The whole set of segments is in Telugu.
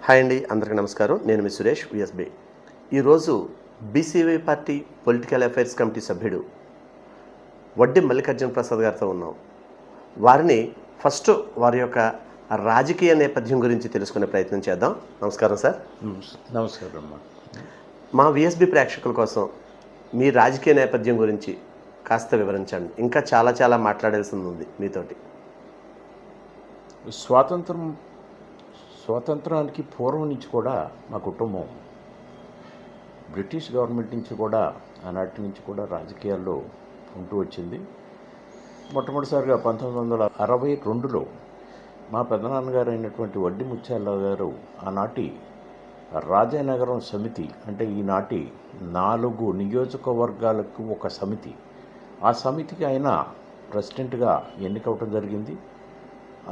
హాయ్ అండి, అందరికీ నమస్కారం. నేను మీ సురేష్ విఎస్బి. ఈరోజు BCY party political affairs committee సభ్యుడు వడ్డీ మల్లికార్జున ప్రసాద్ గారితో ఉన్నాం. వారిని ఫస్ట్ వారి యొక్క రాజకీయ నేపథ్యం గురించి తెలుసుకునే ప్రయత్నం చేద్దాం. నమస్కారం సార్. నమస్కారం అమ్మా. మా విఎస్బి ప్రేక్షకుల కోసం మీ రాజకీయ నేపథ్యం గురించి కాస్త వివరించండి. ఇంకా చాలా మాట్లాడాల్సింది ఉంది మీతోటి. స్వాతంత్రానికి పూర్వం నుంచి కూడా మా కుటుంబం బ్రిటిష్ గవర్నమెంట్ నుంచి కూడా ఆనాటి నుంచి కూడా రాజకీయాల్లో ఉంటూ వచ్చింది. మొట్టమొదటిసారిగా 1962లో మా పెదనాన్నగారు అయినటువంటి వడ్డీ ముత్యాలరావు గారు ఆనాటి రాజానగరం సమితి, అంటే ఈనాటి 4 నియోజకవర్గాలకు ఒక సమితి, ఆ సమితికి ఆయన ప్రెసిడెంట్గా ఎన్నికవటం జరిగింది.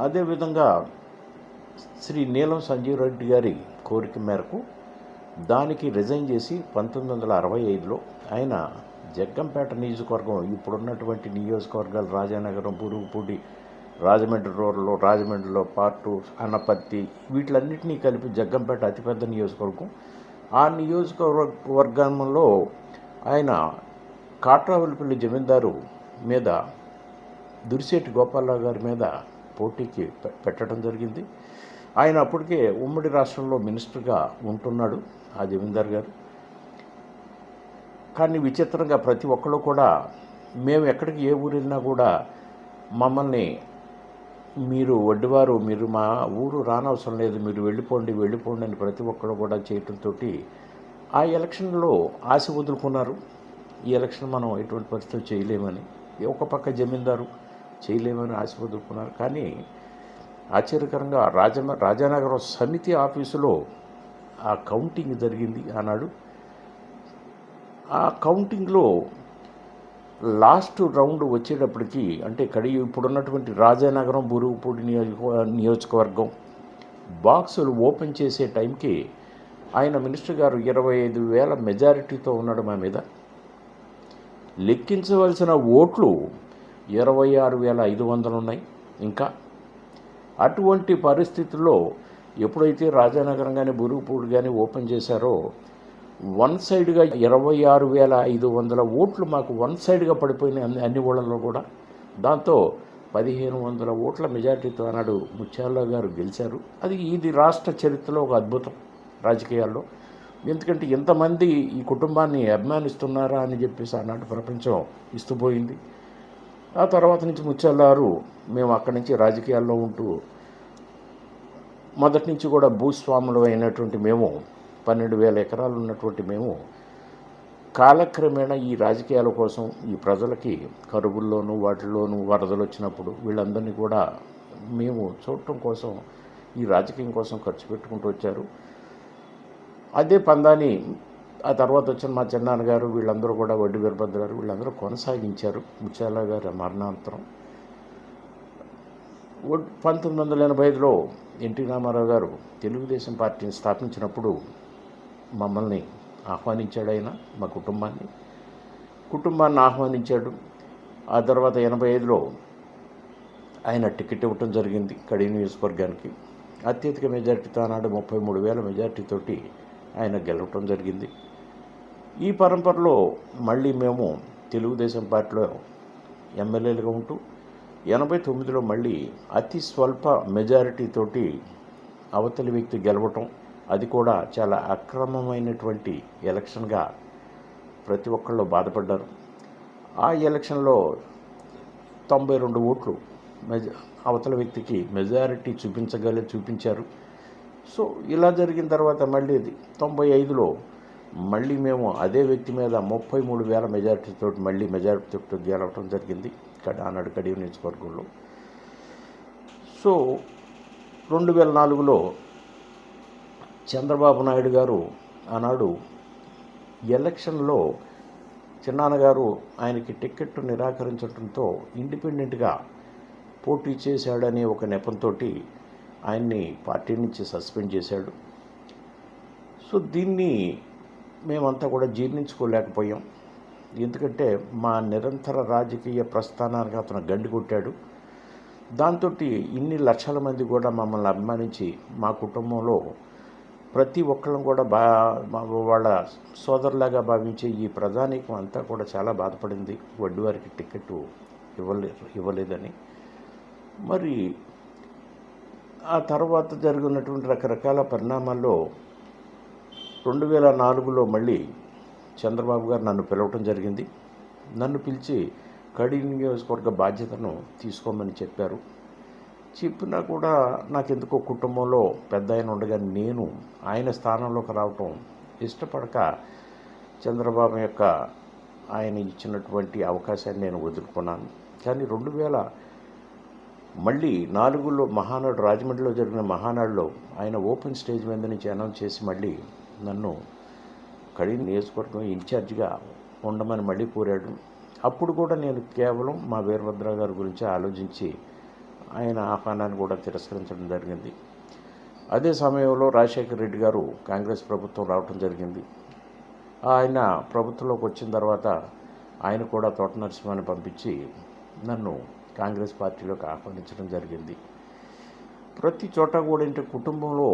అదేవిధంగా శ్రీ నీలం సంజీవ్ రెడ్డి గారి కోరిక మేరకు దానికి రిజైన్ చేసి 1965లో ఆయన జగ్గంపేట నియోజకవర్గం, ఇప్పుడున్నటువంటి నియోజకవర్గాలు రాజానగరం, పురుగుపూడి, రాజమండ్రి రూరల్లో, రాజమండ్రిలో పార్టు, అనపర్తి, వీటిలన్నింటినీ కలిపి జగ్గంపేట అతిపెద్ద నియోజకవర్గం. ఆ నియోజకవర్గంలో ఆయన కాట్రావులపల్లి జమీందారు మీద, దురిశెట్టి గోపాలరావు గారి మీద పోటీకి పెట్టడం జరిగింది. ఆయన అప్పటికే ఉమ్మడి రాష్ట్రంలో మినిస్టర్గా ఉంటున్నాడు ఆ జమీందార్ గారు. కానీ విచిత్రంగా ప్రతి ఒక్కళ్ళు కూడా, మేము ఎక్కడికి ఏ ఊరు వెళ్ళినా కూడా మమ్మల్ని మీరు వడ్డివారు, మీరు మా ఊరు రానవసరం లేదు, మీరు వెళ్ళిపోండి అని ప్రతి ఒక్కళ్ళు కూడా చేయటంతో ఆ ఎలక్షన్లో ఆశ వదులుకున్నారు. ఈ ఎలక్షన్ మనం ఎటువంటి పరిస్థితులు చేయలేమని, ఒక పక్క జమీందారు చేయలేమని ఆశ వదులుకున్నారు. కానీ ఆశ్చర్యకరంగా రాజానగరం సమితి ఆఫీసులో ఆ కౌంటింగ్ జరిగింది ఆనాడు. ఆ కౌంటింగ్లో లాస్ట్ రౌండ్ వచ్చేటప్పటికి, అంటే ఇప్పుడున్నటువంటి రాజానగరం, బురుగుపూడి నియోజకవర్గం బాక్సులు ఓపెన్ చేసే టైంకి ఆయన మినిస్టర్ గారు 25,000 మెజారిటీతో ఉన్నాడు మా మీద. లెక్కించవలసిన ఓట్లు 26,500 ఉన్నాయి. ఇంకా అటువంటి పరిస్థితుల్లో ఎప్పుడైతే రాజానగరం కానీ బురుగుపూడి కానీ ఓపెన్ చేశారో, వన్ సైడ్గా 26,500 ఓట్లు మాకు వన్ సైడ్గా పడిపోయినాయి అన్ని ఊళ్ళల్లో కూడా. దాంతో 1,500 ఓట్ల మెజార్టీతో ఆనాడు ముత్యాలరావు గారు గెలిచారు. ఇది రాష్ట్ర చరిత్రలో ఒక అద్భుతం రాజకీయాల్లో. ఎందుకంటే ఎంతమంది ఈ కుటుంబాన్ని అభిమానిస్తున్నారా అని చెప్పేసి ఆనాటి ప్రపంచం ఇస్తూ పోయింది. ఆ తర్వాత నుంచి ముత్యాలరావు, మేము అక్కడి నుంచి రాజకీయాల్లో ఉంటూ మొదటి నుంచి కూడా భూస్వాములు అయినటువంటి మేము, 12,000 ఎకరాలు ఉన్నటువంటి మేము, కాలక్రమేణా ఈ రాజకీయాల కోసం, ఈ ప్రజలకి కరువుల్లోనూ వాటిల్లోనూ వరదలు వచ్చినప్పుడు వీళ్ళందరినీ కూడా మేము చూడటం కోసం, ఈ రాజకీయం కోసం ఖర్చు పెట్టుకుంటూ వచ్చారు. అదే పందాన్ని ఆ తర్వాత వచ్చిన మా చిన్నాన్నగారు, వీళ్ళందరూ కూడా, వడ్డీ వీరభద్ర గారు, వీళ్ళందరూ కొనసాగించారు. ముత్యాలరావు గారి మరణానంతరం 1985లో ఎన్టీ రామారావు గారు తెలుగుదేశం పార్టీని స్థాపించినప్పుడు మమ్మల్ని ఆహ్వానించాడు. ఆయన మా కుటుంబాన్ని ఆహ్వానించాడు. ఆ తర్వాత 85లో ఆయన టికెట్ ఇవ్వటం జరిగింది కడి నియోజకవర్గానికి. అత్యధిక మెజార్టీతో ఆనాడు 33,000 మెజార్టీతోటి ఆయన గెలవటం జరిగింది. ఈ పరంపరలో మళ్ళీ మేము తెలుగుదేశం పార్టీలో ఎమ్మెల్యేలుగా ఉంటూ 89లో మళ్ళీ అతి స్వల్ప మెజారిటీతోటి అవతలి వ్యక్తి గెలవటం, అది కూడా చాలా అక్రమమైనటువంటి ఎలక్షన్గా ప్రతి ఒక్కళ్ళు బాధపడ్డారు. ఆ ఎలక్షన్లో 92 ఓట్లు అవతల వ్యక్తికి మెజారిటీ చూపించారు. సో ఇలా జరిగిన తర్వాత మళ్ళీ 95లో మళ్ళీ మేము అదే వ్యక్తి మీద 33,000 మెజారిటీతో మెజారిటీతో గెలవటం జరిగింది ఆనాడు కడియం నియోజకవర్గంలో. సో 2004లో చంద్రబాబు నాయుడు గారు ఆనాడు ఎలక్షన్లో చిన్నాన్నగారు ఆయనకి టికెట్ నిరాకరించడంతో ఇండిపెండెంట్గా పోటీ చేశాడనే ఒక నెపంతో ఆయన్ని పార్టీ నుంచి సస్పెండ్ చేశాడు. సో దీన్ని మేమంతా కూడా జీర్ణించుకోలేకపోయాం. ఎందుకంటే మా నిరంతర రాజకీయ ప్రస్థానానికి అతను గండి కొట్టాడు. దాంతో ఇన్ని లక్షల మంది కూడా మమ్మల్ని అభిమానించి మా కుటుంబంలో ప్రతి ఒక్కళ్ళం కూడా వాళ్ళ సోదరులాగా భావించే ఈ ప్రజానీకం అంతా కూడా చాలా బాధపడింది వడ్డీవారికి టికెట్ ఇవ్వలేదని. మరి ఆ తర్వాత జరిగినటువంటి రకరకాల పరిణామాల్లో 2004లో మళ్ళీ చంద్రబాబు గారు నన్ను పిలవటం జరిగింది. నన్ను పిలిచి కడి నియోజకవర్గ బాధ్యతను తీసుకోమని చెప్పారు. చెప్పినా కూడా నాకెందుకో కుటుంబంలో పెద్ద ఆయన ఉండగా నేను ఆయన స్థానంలోకి రావటం ఇష్టపడక చంద్రబాబు యొక్క ఆయన ఇచ్చినటువంటి అవకాశాన్ని నేను వదులుకున్నాను. కానీ 2000 మళ్ళీ 4లో మహానాడు రాజమండ్రిలో జరిగిన మహానాడులో ఆయన ఓపెన్ స్టేజ్ మీద నుంచి అనౌన్స్ చేసి మళ్ళీ నన్ను కడి నియోజకవర్గం ఇన్ఛార్జిగా ఉండమని మళ్ళీ కోరాడు. అప్పుడు కూడా నేను కేవలం మా వీరభద్ర గారి గురించి ఆలోచించి ఆయన ఆహ్వానాన్ని కూడా తిరస్కరించడం జరిగింది. అదే సమయంలో రాజశేఖర రెడ్డి గారు కాంగ్రెస్ ప్రభుత్వం రావటం జరిగింది. ఆయన ప్రభుత్వంలోకి వచ్చిన తర్వాత ఆయన కూడా తోట నరసింహాన్ని పంపించి నన్ను కాంగ్రెస్ పార్టీలోకి ఆహ్వానించడం జరిగింది. ప్రతి చోట కూడా ఏంటంటే కుటుంబంలో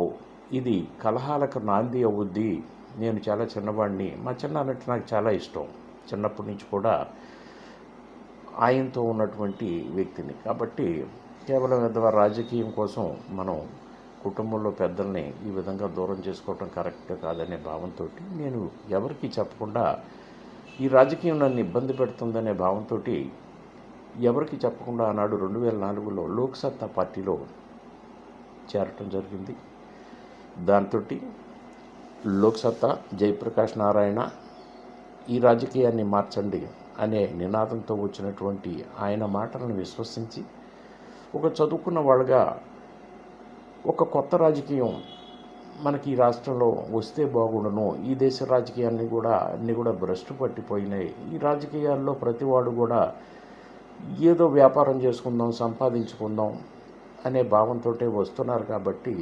ఇది కలహాలకు నాంది అవుద్ది. నేను చాలా చిన్నవాడిని, మా చిన్న అన్నట్టు నాకు చాలా ఇష్టం, చిన్నప్పటి నుంచి కూడా ఆయనతో ఉన్నటువంటి వ్యక్తిని. కాబట్టి కేవలం రాజకీయం కోసం మనం కుటుంబంలో పెద్దల్ని ఈ విధంగా దూరం చేసుకోవటం కరెక్ట్ కాదనే భావంతో నేను ఎవరికి చెప్పకుండా ఈ రాజకీయం నన్ను ఇబ్బంది పెడుతుందనే భావంతో ఎవరికి చెప్పకుండా ఆనాడు 2004లో లోక్సత్తా పార్టీలో చేరటం జరిగింది. దాంతో లోక్సత్తా జయప్రకాష్ నారాయణ ఈ రాజకీయాన్ని మార్చండి అనే నినాదంతో వచ్చినటువంటి ఆయన మాటలను విశ్వసించి ఒక చదువుకున్న వాళ్ళగా ఒక కొత్త రాజకీయం మనకి ఈ రాష్ట్రంలో వస్తే బాగుండును, ఈ దేశ రాజకీయాన్ని కూడా అన్నీ కూడా భ్రష్టు పట్టిపోయినాయి, ఈ రాజకీయాల్లో ప్రతివాడు కూడా ఏదో వ్యాపారం చేసుకుందాం, సంపాదించుకుందాం అనే భావంతో వస్తున్నారు. కాబట్టి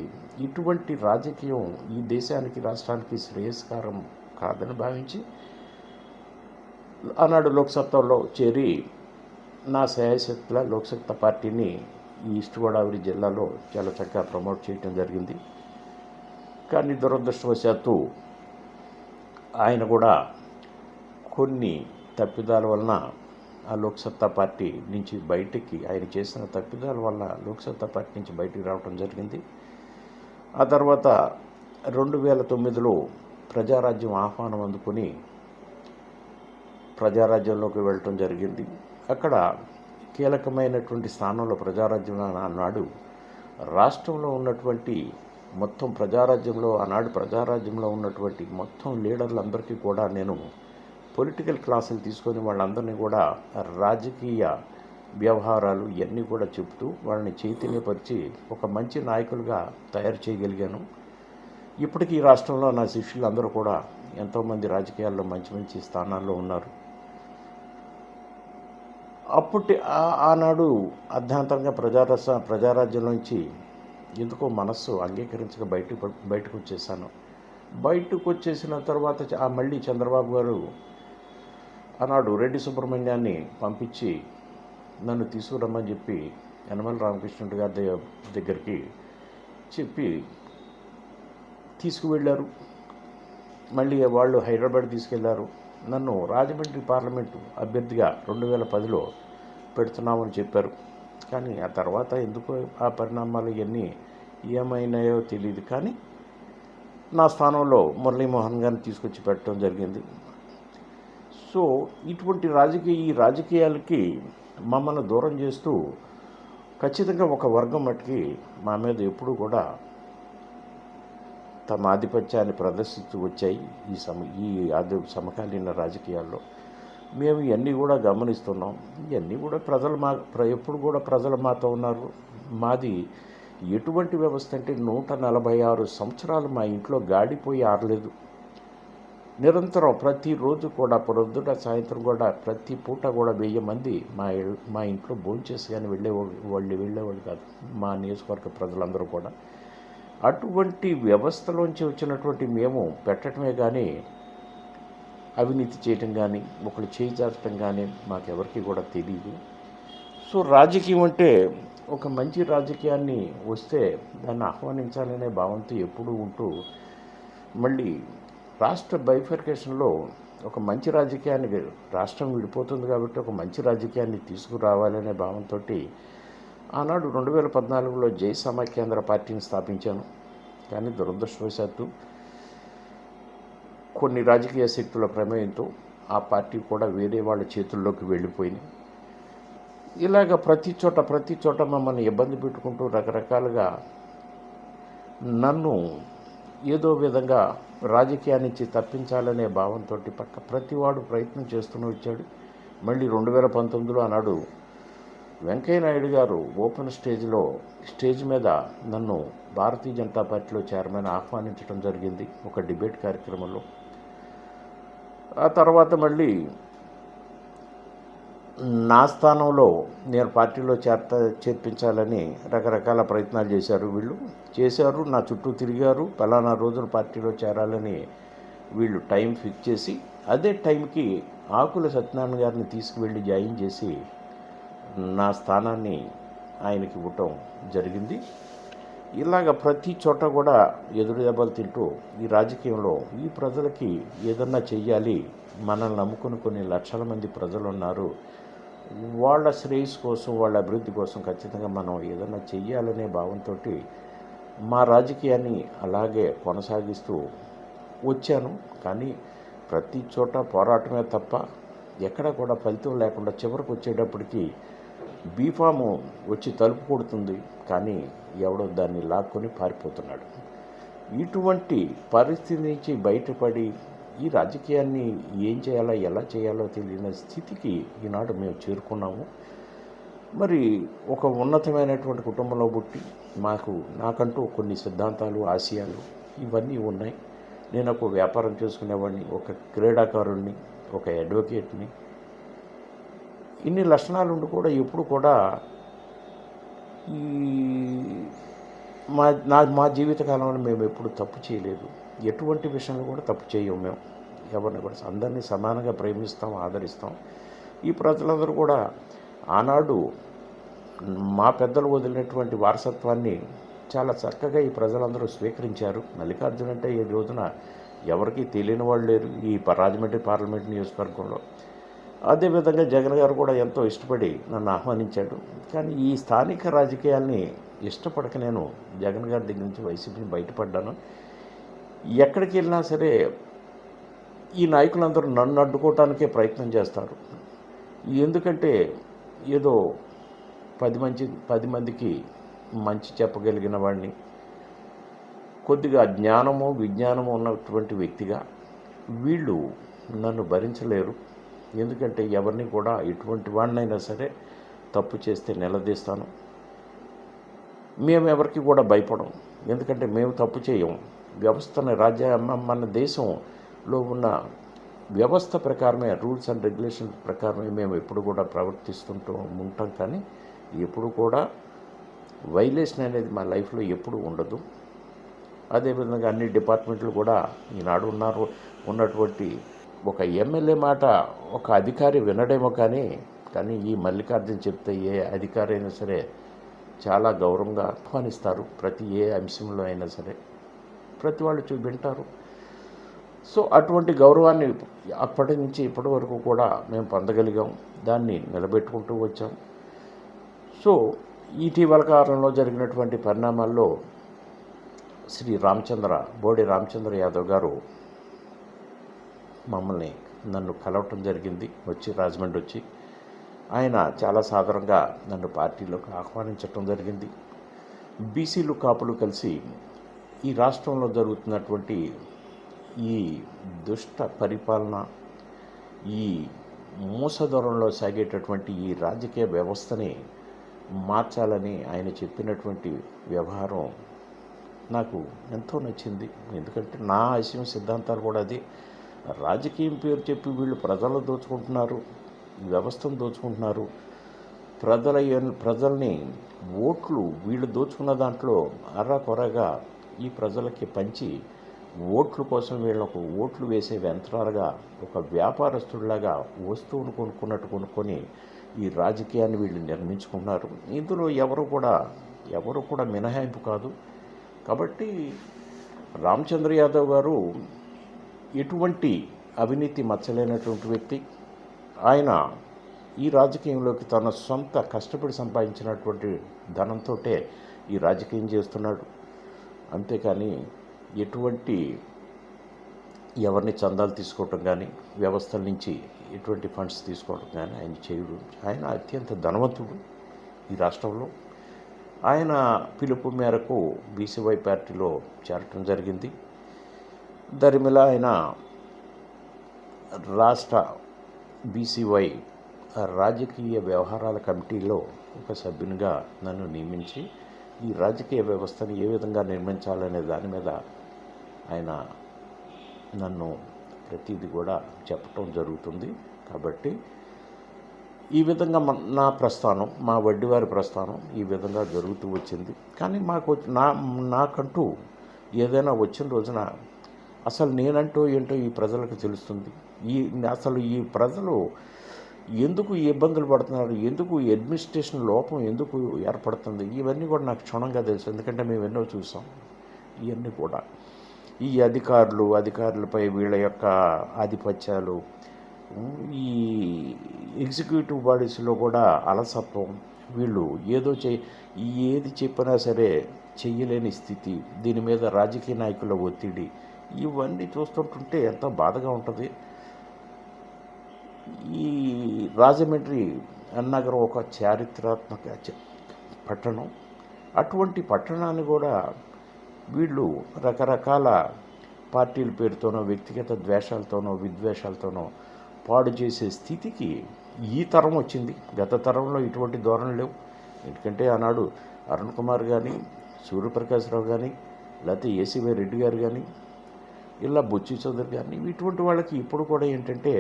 ఇటువంటి రాజకీయం ఈ దేశానికి రాష్ట్రానికి శ్రేయస్కరం కాదని భావించి ఆనాడు లోక్సత్తాలో చేరి నా శాయశక్తుల లోక్సత్తా పార్టీని ఈ ఈస్ట్ గోదావరి జిల్లాలో చాలా చక్కగా ప్రమోట్ చేయడం జరిగింది. కానీ దురదృష్టవశాత్తు ఆయన కూడా కొన్ని తప్పిదాల వలన ఆ లోక్సత్తా పార్టీ నుంచి బయటికి, ఆయన చేసిన తప్పిదాల వల్ల లోక్సత్తా పార్టీ నుంచి బయటికి రావడం జరిగింది. ఆ తర్వాత 2009లో ప్రజారాజ్యం ఆహ్వానం అందుకుని ప్రజారాజ్యంలోకి వెళ్ళటం జరిగింది. అక్కడ కీలకమైనటువంటి స్థానంలో ప్రజారాజ్యం ఆనాడు రాష్ట్రంలో ఉన్నటువంటి మొత్తం ప్రజారాజ్యంలో ఉన్నటువంటి మొత్తం లీడర్లందరికీ కూడా నేను పొలిటికల్ క్లాసులు తీసుకొని వాళ్ళందరినీ కూడా రాజకీయ వ్యవహారాలు ఇవన్నీ కూడా చెప్తూ వాళ్ళని చైతన్యపరిచి ఒక మంచి నాయకులుగా తయారు చేయగలిగాను. ఇప్పటికీ ఈ రాష్ట్రంలో నా శిష్యులు అందరూ కూడా ఎంతోమంది రాజకీయాల్లో మంచి మంచి స్థానాల్లో ఉన్నారు. ఆనాడు అర్ధాంతరంగా ప్రజారాజ్యంలోంచి ఎందుకో మనస్సు అంగీకరించక బయటకు వచ్చేసాను. బయటకు వచ్చేసిన తర్వాత మళ్ళీ చంద్రబాబు గారు ఆనాడు రెడ్డి సుబ్రహ్మణ్యాన్ని పంపించి నన్ను తీసుకురమ్మని చెప్పి యనమల రామకృష్ణుడి గారి దగ్గరికి చెప్పి తీసుకువెళ్ళారు. మళ్ళీ వాళ్ళు హైదరాబాద్ తీసుకెళ్లారు. నన్ను రాజమండ్రి పార్లమెంటు అభ్యర్థిగా 2010లో పెడుతున్నామని చెప్పారు. కానీ ఆ తర్వాత ఎందుకో ఆ పరిణామాలు ఇవన్నీ ఏమైనాయో తెలియదు. కానీ నా స్థానంలో మురళీమోహన్ గారిని తీసుకొచ్చి పెట్టడం జరిగింది. సో ఇటువంటి ఈ రాజకీయాలకి మమ్మల్ని దూరం చేస్తూ ఖచ్చితంగా ఒక వర్గం మట్టుకి మా మీద ఎప్పుడూ కూడా తమ ఆధిపత్యాన్ని ప్రదర్శిస్తూ వచ్చాయి. ఈ సమకాలీన రాజకీయాల్లో మేము ఇవన్నీ కూడా గమనిస్తున్నాం. ఇవన్నీ కూడా ఎప్పుడు కూడా ప్రజలు మాతో ఉన్నారు. మాది ఎటువంటి వ్యవస్థ అంటే 146 సంవత్సరాలు మా ఇంట్లో గాడిపోయి ఆరలేదు. నిరంతరం ప్రతిరోజు కూడా పొద్దుట సాయంత్రం కూడా ప్రతి పూట కూడా 1000 మంది మా ఇంట్లో భోంచేసి కానీ వెళ్ళేవాళ్ళు కాదు, మా నియోజకవర్గ ప్రజలందరూ కూడా. అటువంటి వ్యవస్థలోంచి వచ్చినటువంటి మేము పెట్టడమే కానీ అవినీతి చేయటం కానీ ఒకళ్ళు చేయి చాచటం కానీ మాకెవరికి కూడా తెలియదు. సో రాజకీయం అంటే ఒక మంచి రాజకీయాన్ని వస్తే దాన్ని ఆహ్వానించాలనే భావంతో ఎప్పుడూ ఉంటూ మళ్ళీ రాష్ట్ర బైఫర్కేషన్లో ఒక మంచి రాజకీయాన్ని, రాష్ట్రం విడిపోతుంది కాబట్టి ఒక మంచి రాజకీయాన్ని తీసుకురావాలనే భావంతో ఆనాడు 2014లో జై సమాఖ్యాంధ్ర పార్టీని స్థాపించాను. కానీ దురదృష్టవశాత్తు కొన్ని రాజకీయ శక్తుల ప్రమేయంతో ఆ పార్టీ కూడా వేరే వాళ్ళ చేతుల్లోకి వెళ్ళిపోయింది. ఇలాగ ప్రతి చోట మమ్మల్ని ఇబ్బంది పెట్టుకుంటూ రకరకాలుగా నన్ను ఏదో విధంగా రాజకీయాన్నించి తప్పించాలనే భావంతో ప్రతివాడు ప్రయత్నం చేస్తూనే వచ్చాడు. మళ్ళీ 2019లో ఆనాడు వెంకయ్య నాయుడు గారు ఓపెన్ స్టేజ్ మీద నన్ను భారతీయ జనతా పార్టీలో చైర్మన్ ఆహ్వానించడం జరిగింది ఒక డిబేట్ కార్యక్రమంలో. ఆ తర్వాత మళ్ళీ నా స్థానంలో నేను పార్టీలో చేర్పించాలని రకరకాల ప్రయత్నాలు చేశారు. నా చుట్టూ తిరిగారు. పలానా రోజులు పార్టీలో చేరాలని వీళ్ళు టైం ఫిక్స్ చేసి అదే టైంకి ఆకుల సత్యనారాయణ గారిని తీసుకువెళ్ళి జాయిన్ చేసి నా స్థానాన్ని ఆయనకి ఇవ్వటం జరిగింది. ఇలాగ ప్రతి చోట కూడా ఎదురు దెబ్బలు తింటూ ఈ రాజకీయంలో ఈ ప్రజలకి ఏదన్నా చెయ్యాలి, మనల్ని నమ్ముకుని కొన్ని లక్షల మంది ప్రజలు ఉన్నారు, వాళ్ళ శ్రేయస్సు కోసం వాళ్ళ అభివృద్ధి కోసం ఖచ్చితంగా మనం ఏదన్నా చెయ్యాలనే భావంతో మా రాజకీయాన్ని అలాగే కొనసాగిస్తూ వచ్చాను. కానీ ప్రతి చోట పోరాటమే తప్ప ఎక్కడ కూడా ఫలితం లేకుండా చివరికి వచ్చేటప్పటికి బీఫాము వచ్చి తలుపు కొడుతుంది, కానీ ఎవడో దాన్ని లాక్కొని పారిపోతున్నాడు. ఇటువంటి పరిస్థితి నుంచి బయటపడి ఈ రాజకీయాన్ని ఏం చేయాలో ఎలా చేయాలో తెలియని స్థితికి ఈనాడు మేము చేరుకున్నాము. మరి ఒక ఉన్నతమైనటువంటి కుటుంబంలో పుట్టి నాకంటూ కొన్ని సిద్ధాంతాలు, ఆశయాలు ఇవన్నీ ఉన్నాయి. నేను ఒక వ్యాపారం చేసుకునేవాడిని, ఒక క్రీడాకారుణ్ణి, ఒక అడ్వకేట్ని. ఇన్ని లక్షణాలు ఉండి కూడా ఎప్పుడు కూడా ఈ మా జీవితకాలంలో మేము ఎప్పుడు తప్పు చేయలేదు. ఎటువంటి విషయంలో కూడా తప్పు చేయము. మేము ఎవరిని కూడా అందరినీ సమానంగా ప్రేమిస్తాం, ఆదరిస్తాం. ఈ ప్రజలందరూ కూడా ఆనాడు మా పెద్దలు వదిలినటువంటి వారసత్వాన్ని చాలా చక్కగా ఈ ప్రజలందరూ స్వీకరించారు. మల్లికార్జున అంటే ఈ రోజున ఎవరికీ తెలియని వాళ్ళు లేరు ఈ రాజమండ్రి పార్లమెంట్ నియోజకవర్గంలో. అదేవిధంగా జగన్ గారు కూడా ఎంతో ఇష్టపడి నన్ను ఆహ్వానించాడు. కానీ ఈ స్థానిక రాజకీయాల్ని ఇష్టపడక నేను జగన్ గారి దగ్గర నుంచి వైసీపీని బయటపడ్డాను. ఎక్కడికి వెళ్ళినా సరే ఈ నాయకులందరూ నన్ను అడ్డుకోవటానికే ప్రయత్నం చేస్తారు. ఎందుకంటే ఏదో 10 మందికి మంచి చెప్పగలిగిన వాడిని, కొద్దిగా జ్ఞానము విజ్ఞానము ఉన్నటువంటి వ్యక్తిగా వీళ్ళు నన్ను భరించలేరు. ఎందుకంటే ఎవరిని కూడా ఎటువంటి వాడినైనా సరే తప్పు చేస్తే నిలదీస్తాను. మేము ఎవరికి కూడా భయపడం, ఎందుకంటే మేము తప్పు చేయం. వ్యవస్థను మన దేశంలో ఉన్న వ్యవస్థ ప్రకారమే, రూల్స్ అండ్ రెగ్యులేషన్స్ ప్రకారమే మేము ఎప్పుడు కూడా ప్రవర్తిస్తుంటూ ఉంటాం. కానీ ఎప్పుడు కూడా వైలేషన్ అనేది మా లైఫ్లో ఎప్పుడు ఉండదు. అదేవిధంగా అన్ని డిపార్ట్మెంట్లు కూడా ఈనాడు ఉన్నటువంటి ఒక ఎమ్మెల్యే మాట ఒక అధికారి వినడేమో కానీ ఈ మల్లికార్జున చెప్తే ఏ అధికారి అయినా సరే చాలా గౌరవంగా ఆహ్వానిస్తారు. ప్రతి ఏ అంశంలో అయినా సరే ప్రతి వాళ్ళు వింటారు. సో అటువంటి గౌరవాన్ని అప్పటి నుంచి ఇప్పటి వరకు కూడా మేము పొందగలిగాం, దాన్ని నిలబెట్టుకుంటూ వచ్చాం. సో ఇటీవల కాలంలో జరిగినటువంటి పరిణామాల్లో శ్రీ బోడి రామచంద్ర యాదవ్ గారు నన్ను కలవటం జరిగింది. రాజమండ్రి వచ్చి ఆయన చాలా సాధారణంగా నన్ను పార్టీలోకి ఆహ్వానించటం జరిగింది. బీసీలు కాపులు కలిసి ఈ రాష్ట్రంలో జరుగుతున్నటువంటి ఈ దుష్ట పరిపాలన, ఈ మూసధరంలో సాగేటటువంటి ఈ రాజకీయ వ్యవస్థని మార్చాలని ఆయన చెప్పినటువంటి వ్యవహారం నాకు ఎంతో నచ్చింది. ఎందుకంటే నా ఆశయం సిద్ధాంతాలు కూడా అది. రాజకీయం పేరు చెప్పి వీళ్ళు ప్రజలను దోచుకుంటున్నారు, వ్యవస్థను దోచుకుంటున్నారు. ప్రజల్ని ఓట్లు వీళ్ళు దోచుకున్న దాంట్లో అర్రాకొరగా ఈ ప్రజలకి పంచి ఓట్ల కోసం వీళ్ళకు ఓట్లు వేసే యంత్రాలుగా, ఒక వ్యాపారస్తుడిలాగా వస్తువును కొనుక్కొని ఈ రాజకీయాన్ని వీళ్ళు నిర్మించుకుంటున్నారు. ఇందులో ఎవరు కూడా మినహాయింపు కాదు. కాబట్టి రామచంద్ర యాదవ్ గారు ఎటువంటి అవినీతి మచ్చలేనటువంటి వ్యక్తి. ఆయన ఈ రాజకీయంలోకి తన సొంత కష్టపడి సంపాదించినటువంటి ధనంతో ఈ రాజకీయం చేస్తున్నాడు. అంతేకాని ఎటువంటి ఎవరిని చందాలు తీసుకోవటం కానీ, వ్యవస్థల నుంచి ఎటువంటి ఫండ్స్ తీసుకోవడం కానీ ఆయన చేయడు. ఆయన అత్యంత ధనవంతుడు ఈ రాష్ట్రంలో. ఆయన పిలుపు మేరకు బీసీవై పార్టీలో చేరటం జరిగింది. దరిమిలా ఆయన రాష్ట్ర బీసీవై రాజకీయ వ్యవహారాల కమిటీలో ఒక సభ్యునిగా నన్ను నియమించి ఈ రాజకీయ వ్యవస్థను ఏ విధంగా నిర్మించాలనే దాని మీద ఆయన నన్ను ప్రతిదీ కూడా చెప్పటం జరుగుతుంది. కాబట్టి ఈ విధంగా నా ప్రస్థానం, మా వడ్డీవారి ప్రస్థానం ఈ విధంగా జరుగుతూ వచ్చింది. కానీ నాకంటూ ఏదైనా వచ్చిన రోజున అసలు నేనంటూ ఏంటో ఈ ప్రజలకు తెలుస్తుంది. అసలు ఈ ప్రజలు ఎందుకు ఈ ఇబ్బందులు పడుతున్నారు, ఎందుకు అడ్మినిస్ట్రేషన్ లోపం ఎందుకు ఏర్పడుతుంది, ఇవన్నీ కూడా నాకు క్షుణ్ణంగా తెలుసు. ఎందుకంటే మేము ఎన్నో చూసాం. ఇవన్నీ కూడా ఈ అధికారులపై వీళ్ళ యొక్క ఆధిపత్యాలు, ఈ ఎగ్జిక్యూటివ్ బాడీస్లో కూడా అలసత్వం, వీళ్ళు ఏది చెప్పినా సరే చెయ్యలేని స్థితి, దీని మీద రాజకీయ నాయకుల ఒత్తిడి, ఇవన్నీ చూస్తుంటుంటే ఎంతో బాధగా ఉంటుంది. ఈ రాజమండ్రి నగరం ఒక చారిత్రాత్మక పట్టణం. అటువంటి పట్టణాన్ని కూడా వీళ్ళు రకరకాల పార్టీల పేరుతోనో, వ్యక్తిగత ద్వేషాలతోనో, విద్వేషాలతోనో పాడు చేసే స్థితికి ఈ తరం వచ్చింది. గత తరంలో ఇటువంటి ధోరణి లేవు. ఎందుకంటే ఆనాడు అరుణ్ కుమార్ కానీ, సూర్యప్రకాశ్రావు కానీ, లేకపోతే ఏసీవై రెడ్డి గారు కానీ, ఇలా బొచ్చి చౌదరి కానీ, ఇటువంటి వాళ్ళకి ఇప్పుడు కూడా ఏంటంటే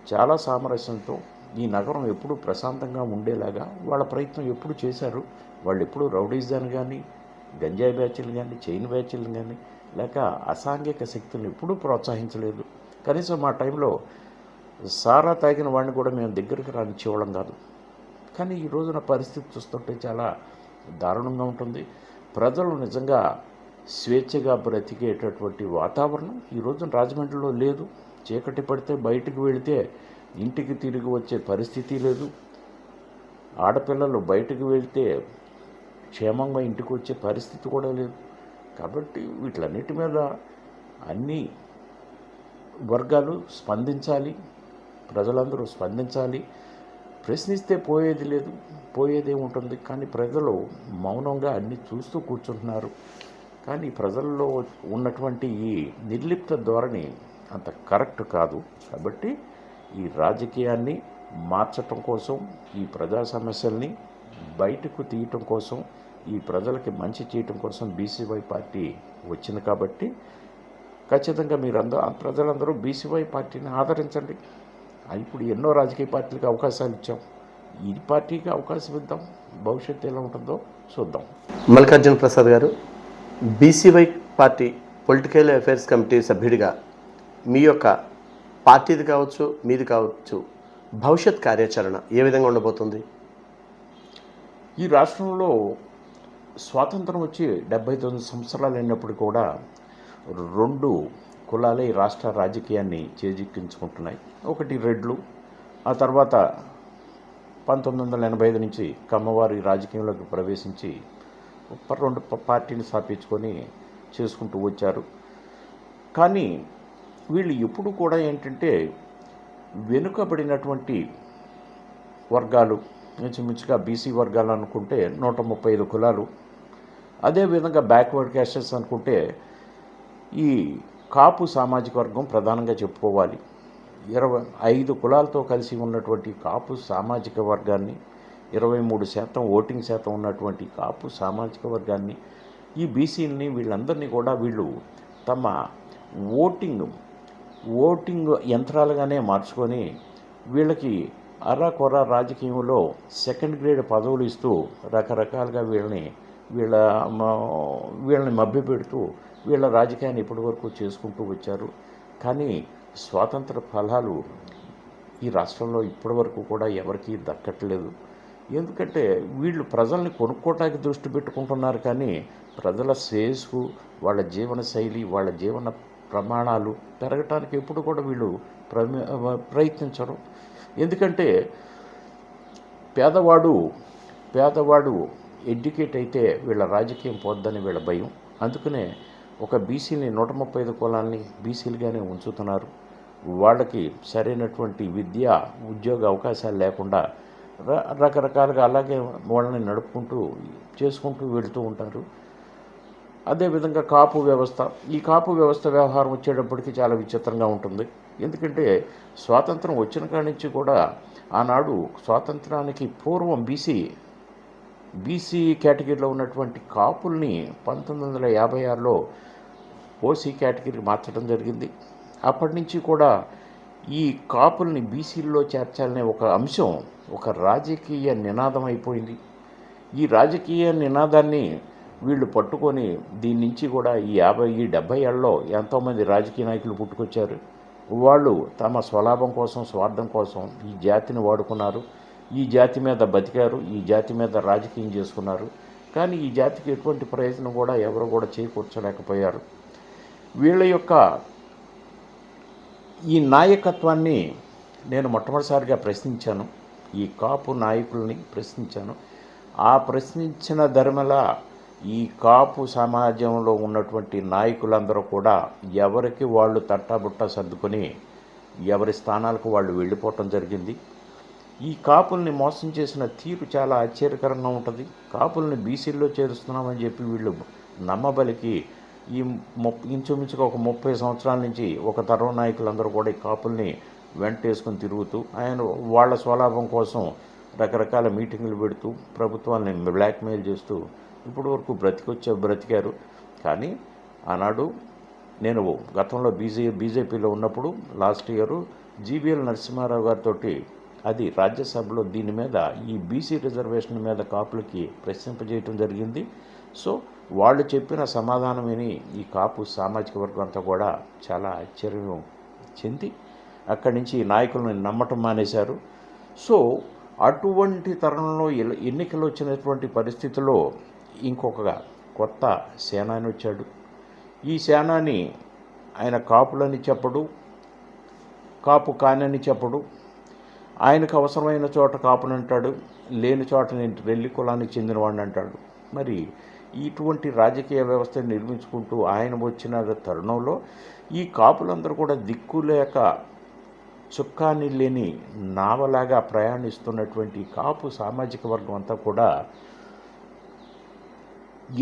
చాలా సామరస్యంతో ఈ నగరం ఎప్పుడు ప్రశాంతంగా ఉండేలాగా వాళ్ళ ప్రయత్నం ఎప్పుడు చేశారు. వాళ్ళు ఎప్పుడు రౌడీజాన్ని కానీ, గంజాయి బ్యాచ్లు కానీ, చైన్ బ్యాచ్లు కానీ, లేక అసాంఘిక శక్తులను ఎప్పుడూ ప్రోత్సహించలేదు. కనీసం మా టైంలో సారా తాగిన వాడిని కూడా మేము దగ్గరికి రానిచ్చేవాళ్ళం కాదు. కానీ ఈ రోజున పరిస్థితి చూస్తుంటే చాలా దారుణంగా ఉంటుంది. ప్రజలు నిజంగా స్వేచ్ఛగా బ్రతికేటటువంటి వాతావరణం ఈ రోజున రాజమండ్రిలో లేదు. చీకటి పడితే బయటికి వెళితే ఇంటికి తిరిగి వచ్చే పరిస్థితి లేదు. ఆడపిల్లలు బయటకు వెళ్తే క్షేమంగా ఇంటికి వచ్చే పరిస్థితి కూడా లేదు. కాబట్టి వీటిలన్నిటి మీద అన్ని వర్గాలు స్పందించాలి, ప్రజలందరూ స్పందించాలి. ప్రశ్నిస్తే పోయేది లేదు, పోయేదే ఉంటుంది. కానీ ప్రజలు మౌనంగా అన్నీ చూస్తూ కూర్చుంటున్నారు. కానీ ప్రజల్లో ఉన్నటువంటి ఈ నిర్లిప్త ధోరణి అంత కరెక్ట్ కాదు. కాబట్టి ఈ రాజకీయాన్ని మార్చటం కోసం, ఈ ప్రజా సమస్యల్ని బయటకు తీయటం కోసం, ఈ ప్రజలకి మంచి చేయటం కోసం బీసీవై పార్టీ వచ్చింది. కాబట్టి ఖచ్చితంగా ప్రజలందరూ బీసీవై పార్టీని ఆదరించండి. ఇప్పుడు ఎన్నో రాజకీయ పార్టీలకు అవకాశాలు ఇచ్చాం, ఈ పార్టీకి అవకాశం ఇద్దాం. భవిష్యత్తు ఎలా ఉంటుందో చూద్దాం. మల్లికార్జున ప్రసాద్ గారు, BCY party political affairs committee సభ్యుడిగా మీ యొక్క పార్టీది కావచ్చు, మీది కావచ్చు, భవిష్యత్ కార్యాచరణ ఏ విధంగా ఉండబోతుంది? ఈ రాష్ట్రంలో స్వాతంత్రం వచ్చి 79 సంవత్సరాలు అయినప్పుడు కూడా 2 కులాలే ఈ రాష్ట్ర రాజకీయాన్ని చేజిక్కించుకుంటున్నాయి. ఒకటి రెడ్లు, ఆ తర్వాత 1985 నుంచి కమ్మవారి రాజకీయంలోకి ప్రవేశించి 2 పార్టీని స్థాపించుకొని చేసుకుంటూ వచ్చారు. కానీ వీళ్ళు ఎప్పుడు కూడా ఏంటంటే వెనుకబడినటువంటి వర్గాలు, ఇంచుమించుగా బీసీ వర్గాలు అనుకుంటే 135 కులాలు, అదేవిధంగా బ్యాక్వర్డ్ క్యాస్టెస్ అనుకుంటే ఈ కాపు సామాజిక వర్గం ప్రధానంగా చెప్పుకోవాలి. 25 కులాలతో కలిసి ఉన్నటువంటి కాపు సామాజిక వర్గాన్ని, 23% ఓటింగ్ శాతం ఉన్నటువంటి కాపు సామాజిక వర్గాన్ని, ఈ బీసీలని వీళ్ళందరినీ కూడా వీళ్ళు తమ ఓటింగ్ యంత్రాలుగానే మార్చుకొని వీళ్ళకి అర్రాకొర రాజకీయంలో సెకండ్ గ్రేడ్ పదవులు ఇస్తూ రకరకాలుగా వీళ్ళని మభ్యపెడుతూ వీళ్ళ రాజకీయాన్ని ఇప్పటివరకు చేసుకుంటూ వచ్చారు. కానీ స్వాతంత్ర ఫలాలు ఈ రాష్ట్రంలో ఇప్పటివరకు కూడా ఎవరికీ దక్కట్లేదు. ఎందుకంటే వీళ్ళు ప్రజల్ని కొనుక్కోవటానికి దృష్టి పెట్టుకుంటున్నారు, కానీ ప్రజల శ్రేయస్సు, వాళ్ళ జీవన శైలి, వాళ్ళ జీవన ప్రమాణాలు పెరగటానికి ఎప్పుడు కూడా వీళ్ళు ప్రయత్నించరు. ఎందుకంటే పేదవాడు ఎడ్యుకేట్ అయితే వీళ్ళ రాజకీయం పోద్దని వీళ్ళ భయం. అందుకనే ఒక బీసీని 135 కులాల్ని బీసీలుగానే ఉంచుతున్నారు. వాళ్ళకి సరైనటువంటి విద్య, ఉద్యోగ అవకాశాలు లేకుండా రకరకాలుగా అలాగే వాళ్ళని చేసుకుంటూ వెళుతూ ఉంటారు. అదేవిధంగా కాపు వ్యవస్థ, ఈ కాపు వ్యవస్థ వ్యవహారం వచ్చేటప్పటికి చాలా విచిత్రంగా ఉంటుంది. ఎందుకంటే స్వాతంత్రం వచ్చిన కాడి నుంచి కూడా ఆనాడు స్వాతంత్రానికి పూర్వం బీసీ కేటగిరీలో ఉన్నటువంటి కాపుల్ని 1956లో ఓసీ కేటగిరీకి మార్చడం జరిగింది. అప్పటి నుంచి కూడా ఈ కాపుల్ని బీసీల్లో చేర్చాలనే ఒక అంశం ఒక రాజకీయ నినాదం అయిపోయింది. ఈ రాజకీయ నినాదాన్ని వీళ్ళు పట్టుకొని దీని నుంచి కూడా ఈ 50-70 ఏళ్ళలో ఎంతోమంది రాజకీయ నాయకులు పుట్టుకొచ్చారు. వాళ్ళు తమ స్వలాభం కోసం, స్వార్థం కోసం ఈ జాతిని వాడుకున్నారు, ఈ జాతి మీద బతికారు, ఈ జాతి మీద రాజకీయం చేసుకున్నారు. కానీ ఈ జాతికి ఎటువంటి ప్రయోజనం కూడా ఎవరు కూడా చేకూర్చలేకపోయారు. వీళ్ళ యొక్క ఈ నాయకత్వాన్ని నేను మొట్టమొదటిసారిగా ప్రశ్నించాను, ఈ కాపు నాయకుల్ని ప్రశ్నించాను. ఆ ప్రశ్నించిన ధర్మల ఈ కాపు సమాజంలో ఉన్నటువంటి నాయకులందరూ కూడా ఎవరికి వాళ్ళు తట్టాబుట్టా సర్దుకొని ఎవరి స్థానాలకు వాళ్ళు వెళ్ళిపోవటం జరిగింది. ఈ కాపుల్ని మోసం చేసిన తీరు చాలా ఆశ్చర్యకరంగా ఉంటుంది. కాపుల్ని బీసీల్లో చేరుస్తున్నామని చెప్పి వీళ్ళు నమ్మబలికి ఈ ఇంచుమించుగా ఒక 30 సంవత్సరాల నుంచి ఒక తరం నాయకులందరూ కూడా ఈ కాపుల్ని వెంటేసుకొని తిరుగుతూ వాళ్ళ స్వలాభం కోసం రకరకాల మీటింగులు పెడుతూ ప్రభుత్వాన్ని బ్లాక్మెయిల్ చేస్తూ ఇప్పటి వరకు బ్రతికారు. కానీ ఆనాడు నేను గతంలో బీజేపీలో ఉన్నప్పుడు లాస్ట్ ఇయర్ జీవీఎల్ నరసింహారావు గారితో అది రాజ్యసభలో దీని మీద ఈ బీసీ రిజర్వేషన్ మీద కాపులకి ప్రశ్నింపజేయటం జరిగింది. సో వాళ్ళు చెప్పిన సమాధానం విని ఈ కాపు సామాజిక వర్గం అంతా కూడా చాలా ఆశ్చర్యం చెంది అక్కడి నుంచి నాయకులను నమ్మటం మానేశారు. సో అటువంటి తరుణంలో ఎన్నికలు వచ్చినటువంటి పరిస్థితుల్లో ఇంకొక కొత్త సేనాని వచ్చాడు. ఈ సేనాని ఆయన కాపులని చెప్పడు, కాపు కానని చెప్పడు. ఆయనకు అవసరమైన చోట కాపుని అంటాడు, లేని చోట నేను రెల్లి కులానికి చెందినవాడిని అంటాడు. మరి ఇటువంటి రాజకీయ వ్యవస్థను నిర్మించుకుంటూ ఆయన వచ్చిన తరుణంలో ఈ కాపులందరూ కూడా దిక్కులేక చుక్కాని లేని నావలాగా ప్రయాణిస్తున్నటువంటి కాపు సామాజిక వర్గం అంతా కూడా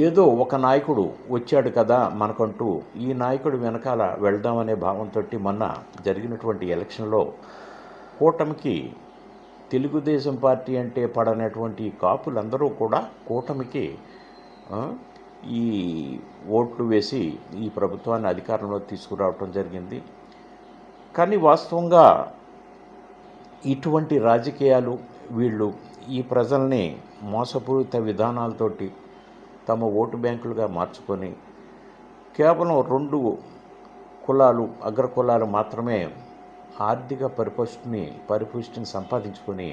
ఏదో ఒక నాయకుడు వచ్చాడు కదా మనకంటూ ఈ నాయకుడు వెనకాల వెళ్దామనే భావంతో మొన్న జరిగినటువంటి ఎలక్షన్లో కూటమికి, తెలుగుదేశం పార్టీ అంటే పడనటువంటి కాపులందరూ కూడా కూటమికి ఈ ఓట్లు వేసి ఈ ప్రభుత్వాన్ని అధికారంలో తీసుకురావటం జరిగింది. కానీ వాస్తవంగా ఇటువంటి రాజకీయాలు వీళ్ళు ఈ ప్రజల్ని మోసపూరిత విధానాలతోటి తమ ఓటు బ్యాంకులుగా మార్చుకొని కేవలం 2 కులాలు, అగ్రకులాలు మాత్రమే ఆర్థిక పరిపుష్టిని సంపాదించుకొని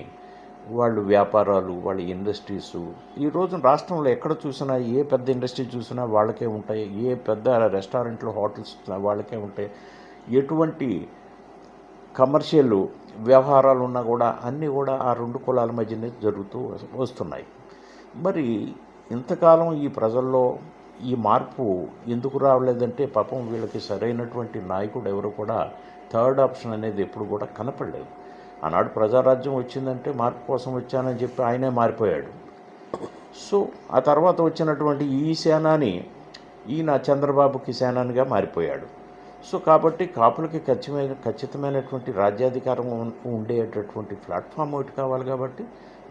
వాళ్ళు వ్యాపారాలు, వాళ్ళ ఇండస్ట్రీసు ఈ రోజు రాష్ట్రంలో ఎక్కడ చూసినా ఏ పెద్ద ఇండస్ట్రీ చూసినా వాళ్ళకే ఉంటాయి, ఏ పెద్ద రెస్టారెంట్లు, హోటల్స్ వాళ్ళకే ఉంటాయి. ఎటువంటి కమర్షియల్ వ్యవహారాలు ఉన్నా కూడా అన్నీ కూడా ఆ 2 కులాల మధ్యనే జరుగుతూ వస్తున్నాయి. మరి ఇంతకాలం ఈ ప్రజల్లో ఈ మార్పు ఎందుకు రావలేదంటే పాపం వీళ్ళకి సరైనటువంటి నాయకుడు ఎవరు కూడా థర్డ్ ఆప్షన్ అనేది ఎప్పుడు కూడా కనపడలేదు. ఆనాడు ప్రజారాజ్యం వచ్చిందంటే మార్పు కోసం వచ్చానని చెప్పి ఆయనే మారిపోయాడు. సో ఆ తర్వాత వచ్చినటువంటి ఈ సేనాని ఈయన చంద్రబాబుకి సేనానిగా మారిపోయాడు. సో కాబట్టి కాపులకి ఖచ్చితమైనటువంటి రాజ్యాధికారం ఉండేటటువంటి ప్లాట్ఫామ్ ఒకటి కావాలి. కాబట్టి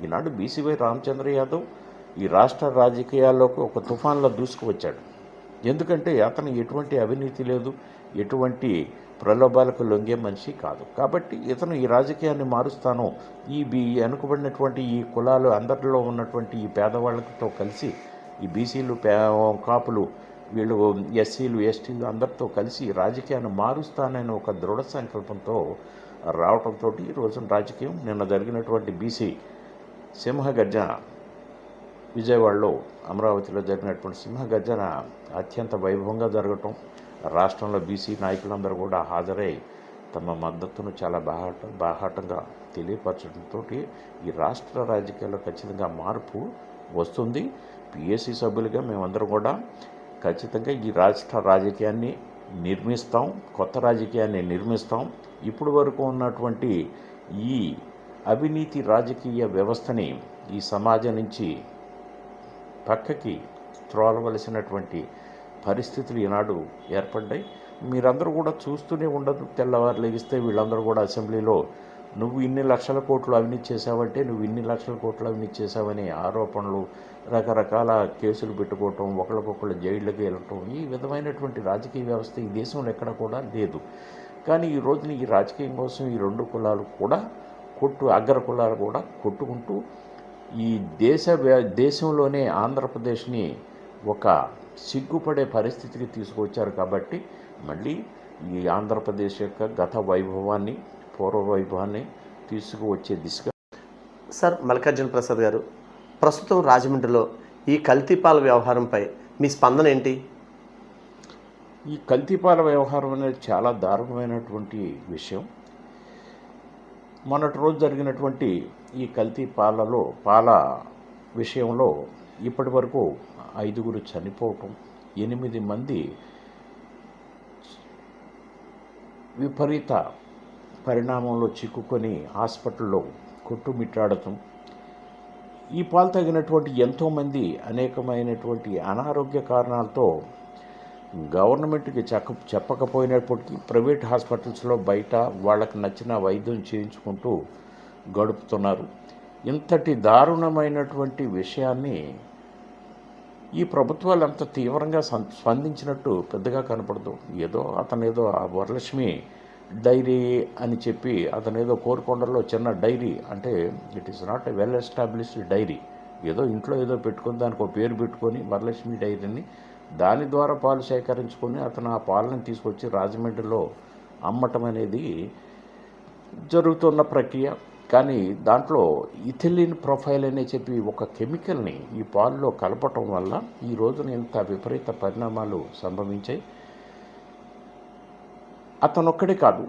ఈనాడు బీసీవై రామచంద్ర యాదవ్ ఈ రాష్ట్ర రాజకీయాల్లోకి ఒక తుఫాన్లో దూసుకువచ్చాడు. ఎందుకంటే అతను ఎటువంటి అవినీతి లేదు, ఎటువంటి ప్రలోభాలకు లొంగే మనిషి కాదు. కాబట్టి ఇతను ఈ రాజకీయాన్ని మారుస్తాను, ఈ వెనుకబడినటువంటి ఈ కులాలు అందరిలో ఉన్నటువంటి ఈ పేదవాళ్ళతో కలిసి ఈ బీసీలు, కాపులు, వీళ్ళు ఎస్సీలు, ఎస్టీలు అందరితో కలిసి రాజకీయాన్ని మారుస్తానని ఒక దృఢ సంకల్పంతో రావడంతో ఈ రోజున రాజకీయం నిన్న జరిగినటువంటి బీసీ సింహగర్జన విజయవాడలో అమరావతిలో జరిగినటువంటి సింహగర్జన అత్యంత వైభవంగా జరగటం, రాష్ట్రంలో బీసీ నాయకులందరూ కూడా హాజరై తమ మద్దతును చాలా బాహాటంగా తెలియపరచడంతో ఈ రాష్ట్ర రాజకీయాల్లో ఖచ్చితంగా మార్పు వస్తుంది. పిఎస్సి సభ్యులుగా మేమందరం కూడా ఖచ్చితంగా ఈ రాష్ట్ర రాజకీయాన్ని నిర్మిస్తాం, కొత్త రాజకీయాన్ని నిర్మిస్తాం. ఇప్పుడు వరకు ఉన్నటువంటి ఈ అవినీతి రాజకీయ వ్యవస్థని ఈ సమాజం నుంచి పక్కకి త్రోలవలసినటువంటి పరిస్థితులు ఈనాడు ఏర్పడ్డాయి. మీరందరూ కూడా చూస్తూనే ఉండదు. తెల్లవారు లెగిస్తే వీళ్ళందరూ కూడా అసెంబ్లీలో నువ్వు ఇన్ని లక్షల కోట్లు అవినీతి చేశావంటే నువ్వు ఇన్ని లక్షల కోట్లు అవినీతి చేశావనే ఆరోపణలు, రకరకాల కేసులు పెట్టుకోవటం, ఒకళ్ళకొకళ్ళు జైళ్ళకి వెళ్ళటం, ఈ విధమైనటువంటి రాజకీయ వ్యవస్థ ఈ దేశంలో ఎక్కడ కూడా లేదు. కానీ ఈ రోజున ఈ రాజకీయం కోసం ఈ రెండు కులాలు కూడా అగ్ర కులాలు కూడా కొట్టుకుంటూ ఈ దేశంలోనే ఆంధ్రప్రదేశ్ని ఒక సిగ్గుపడే పరిస్థితికి తీసుకొచ్చారు. కాబట్టి మళ్ళీ ఈ ఆంధ్రప్రదేశ్ యొక్క గత వైభవాన్ని, పూర్వ వైభవాన్ని తీసుకువచ్చే దిశగా. సార్ మల్లికార్జున ప్రసాద్ గారు, ప్రస్తుతం రాజమండ్రిలో ఈ కల్తీపాల వ్యవహారంపై మీ స్పందన ఏంటి? ఈ కల్తీపాల వ్యవహారం అనేది చాలా దారుణమైనటువంటి విషయం. మొన్నటి రోజు జరిగినటువంటి ఈ కల్తీ పాల విషయంలో ఇప్పటి వరకు 5 చనిపోవటం, 8 మంది విపరీత పరిణామంలో చిక్కుకొని హాస్పిటల్లో కొట్టుమిట్టాడటం, ఈ పాలు తగినటువంటి ఎంతోమంది అనేకమైనటువంటి అనారోగ్య కారణాలతో గవర్నమెంట్కి చెప్పకపోయినప్పటికీ ప్రైవేట్ హాస్పిటల్స్లో బయట వాళ్ళకి నచ్చిన వైద్యం చేయించుకుంటూ గడుపుతున్నారు. ఇంతటి దారుణమైనటువంటి విషయాన్ని ఈ ప్రభుత్వాలు అంత తీవ్రంగా స్పందించినట్టు పెద్దగా కనపడదు. అతనేదో ఆ వరలక్ష్మి డైరీ అని చెప్పి అతనేదో కోరుకొండలో చిన్న డైరీ, అంటే it is not a well established dairy, ఇంట్లో పెట్టుకొని దానికి ఒక పేరు పెట్టుకొని వరలక్ష్మి డైరీని, దాని ద్వారా పాలు సేకరించుకొని అతను ఆ పాలను తీసుకొచ్చి రాజమండ్రిలో అమ్మటం అనేది జరుగుతున్న ప్రక్రియ. కానీ దాంట్లో ఇథిలిన్ ప్రొఫైల్ అనే చెప్పి ఒక కెమికల్ని ఈ పాల్లో కలపటం వల్ల ఈ రోజున ఇంత విపరీత పరిణామాలు సంభవించాయి. అతనొక్కడే కాదు,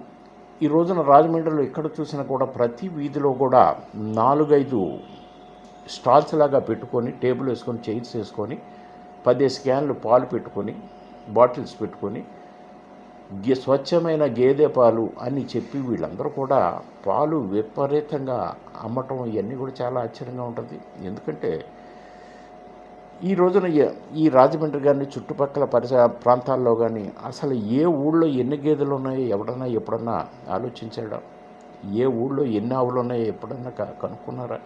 ఈ రోజున రాజమండ్రిలో ఎక్కడ చూసినా కూడా ప్రతి వీధిలో కూడా 4-5 స్టాల్స్ లాగా పెట్టుకొని, టేబుల్ వేసుకొని, చైర్స్ వేసుకొని 10 క్యాన్లు పాలు పెట్టుకొని, బాటిల్స్ పెట్టుకొని, స్వచ్ఛమైన గేదె పాలు అని చెప్పి వీళ్ళందరూ కూడా పాలు విపరీతంగా అమ్మటం, ఇవన్నీ కూడా చాలా ఆశ్చర్యంగా ఉంటుంది. ఎందుకంటే ఈ రోజున ఈ రాజమండ్రి కానీ చుట్టుపక్కల ప్రాంతాల్లో కానీ అసలు ఏ ఊళ్ళో ఎన్ని గేదెలు ఉన్నాయో ఎవడన్నా ఎప్పుడన్నా ఆలోచించాడా? ఏ ఊళ్ళో ఎన్ని ఆవులు ఉన్నాయో ఎప్పుడన్నా కనుక్కున్నారా?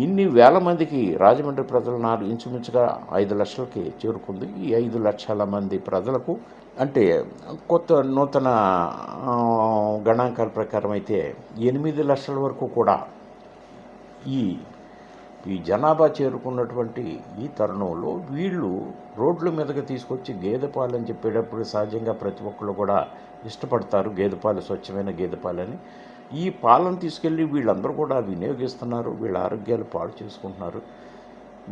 ఇన్ని వేల మందికి రాజమండ్రి ప్రజలు ఇంచుమించుగా 5 లక్షలకి చేరుకుంది. ఈ 5 లక్షల మంది ప్రజలకు, అంటే నూతన గణాంకాల ప్రకారం అయితే 8 లక్షల వరకు కూడా ఈ జనాభా చేరుకున్నటువంటి ఈ తరుణంలో వీళ్ళు రోడ్ల మీదకి తీసుకొచ్చి గేదె పాలు అని చెప్పేటప్పుడు సహజంగా ప్రతి ఒక్కళ్ళు కూడా ఇష్టపడతారు గేదె పాలు, స్వచ్ఛమైన గేదె పాలని. ఈ పాలను తీసుకెళ్ళి వీళ్ళందరూ కూడా వినియోగిస్తున్నారు, వీళ్ళ ఆరోగ్యాలు పాడు చేసుకుంటున్నారు.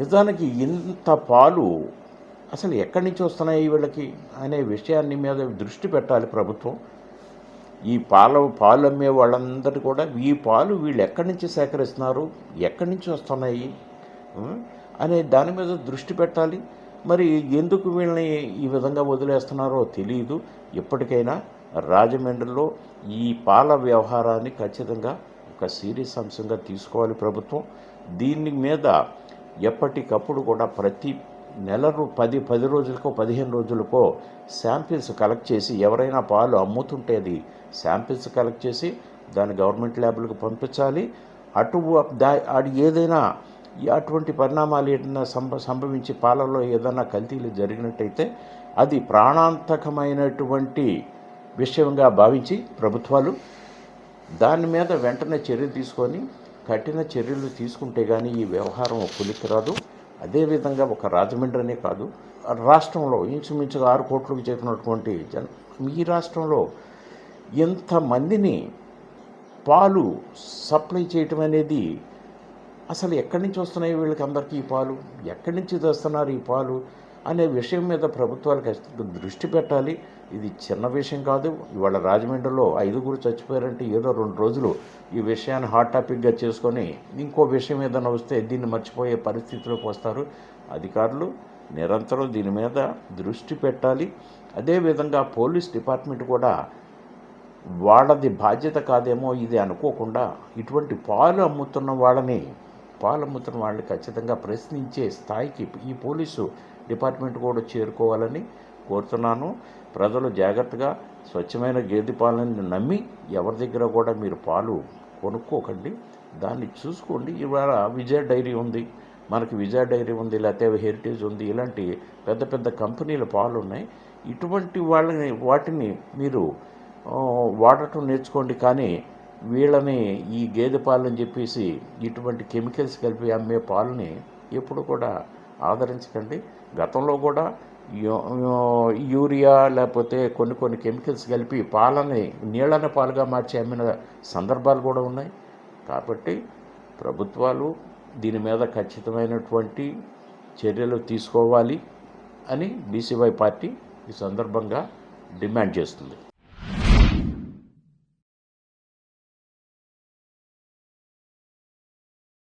నిజానికి ఇంత పాలు అసలు ఎక్కడి నుంచి వస్తున్నాయి వీళ్ళకి అనే విషయాన్ని మీద దృష్టి పెట్టాలి ప్రభుత్వం. ఈ పాలు అమ్మే వాళ్ళందరూ కూడా ఈ పాలు వీళ్ళు ఎక్కడి నుంచి సేకరిస్తున్నారు, ఎక్కడి నుంచి వస్తున్నాయి అనే దాని మీద దృష్టి పెట్టాలి. మరి ఎందుకు వీళ్ళని ఈ విధంగా వదిలేస్తున్నారో తెలియదు. ఇప్పటికైనా రాజమండ్రిలో ఈ పాల వ్యవహారాన్ని ఖచ్చితంగా ఒక సీరియస్ అంశంగా తీసుకోవాలి ప్రభుత్వం. దీని మీద ఎప్పటికప్పుడు కూడా ప్రతి నెల 10 రోజులకో 15 రోజులకో శాంపిల్స్ కలెక్ట్ చేసి, ఎవరైనా పాలు అమ్ముతుంటే అది శాంపిల్స్ కలెక్ట్ చేసి దాన్ని గవర్నమెంట్ ల్యాబ్లకు పంపించాలి. ఏదైనా అటువంటి పరిణామాలు ఏదైనా సంభవించి పాలలో ఏదైనా కల్తీలు జరిగినట్టయితే అది ప్రాణాంతకమైనటువంటి విషయంగా భావించి ప్రభుత్వాలు దాని మీద వెంటనే చర్యలు తీసుకొని కఠిన చర్యలు తీసుకుంటే కానీ ఈ వ్యవహారం కొలిక్కిరాదు. అదేవిధంగా ఒక రాజమండ్రినే కాదు, రాష్ట్రంలో ఇంచుమించుగా 6 కోట్లకు చేరుకున్నటువంటి ఈ రాష్ట్రంలో ఎంతమందిని పాలు సప్లై చేయటం అనేది అసలు ఎక్కడి నుంచి వస్తున్నాయి వీళ్ళకి అందరికీ ఈ పాలు, ఎక్కడి నుంచి తెస్తున్నారు ఈ పాలు అనే విషయం మీద ప్రభుత్వాలు ఖచ్చితంగా దృష్టి పెట్టాలి. ఇది చిన్న విషయం కాదు. ఇవాళ రాజమండ్రిలో 5 చచ్చిపోయారంటే ఏదో 2 రోజులు ఈ విషయాన్ని హాట్ టాపిక్గా చేసుకొని ఇంకో విషయం ఏదైనా వస్తే దీన్ని మర్చిపోయే పరిస్థితిలోకి వస్తారు. అధికారులు నిరంతరం దీని మీద దృష్టి పెట్టాలి. అదేవిధంగా పోలీస్ డిపార్ట్మెంట్ కూడా వాళ్ళది బాధ్యత కాదేమో ఇది అనుకోకుండా ఇటువంటి పాలు అమ్ముతున్న వాళ్ళని ఖచ్చితంగా ప్రశ్నించే స్థాయికి ఈ పోలీసు డిపార్ట్మెంట్ కూడా చేరుకోవాలని కోరుతున్నాను. ప్రజలు జాగ్రత్తగా స్వచ్ఛమైన గేదె పాలని నమ్మి ఎవరి దగ్గర కూడా మీరు పాలు కొనుక్కోకండి, దాన్ని చూసుకోండి. ఇవాళ విజయ డైరీ ఉంది, మనకి విజయ డైరీ ఉంది, లేకపోతే హెరిటేజ్ ఉంది, ఇలాంటి పెద్ద పెద్ద కంపెనీల పాలు ఉన్నాయి. ఇటువంటి వాటిని మీరు వాడటం నేర్చుకోండి. కానీ వీళ్ళని ఈ గేదె పాలని చెప్పేసి ఇటువంటి కెమికల్స్ కలిపి అమ్మే పాలని ఎప్పుడు కూడా ఆదరించకండి. గతంలో కూడా యూరియా లేకపోతే కొన్ని కెమికల్స్ కలిపి పాలని నీళ్ళని పాలుగా మార్చి అమ్మిన సందర్భాలు కూడా ఉన్నాయి. కాబట్టి ప్రభుత్వాలు దీని మీద ఖచ్చితమైనటువంటి చర్యలు తీసుకోవాలి అని బీసీవై పార్టీ ఈ సందర్భంగా డిమాండ్ చేస్తుంది.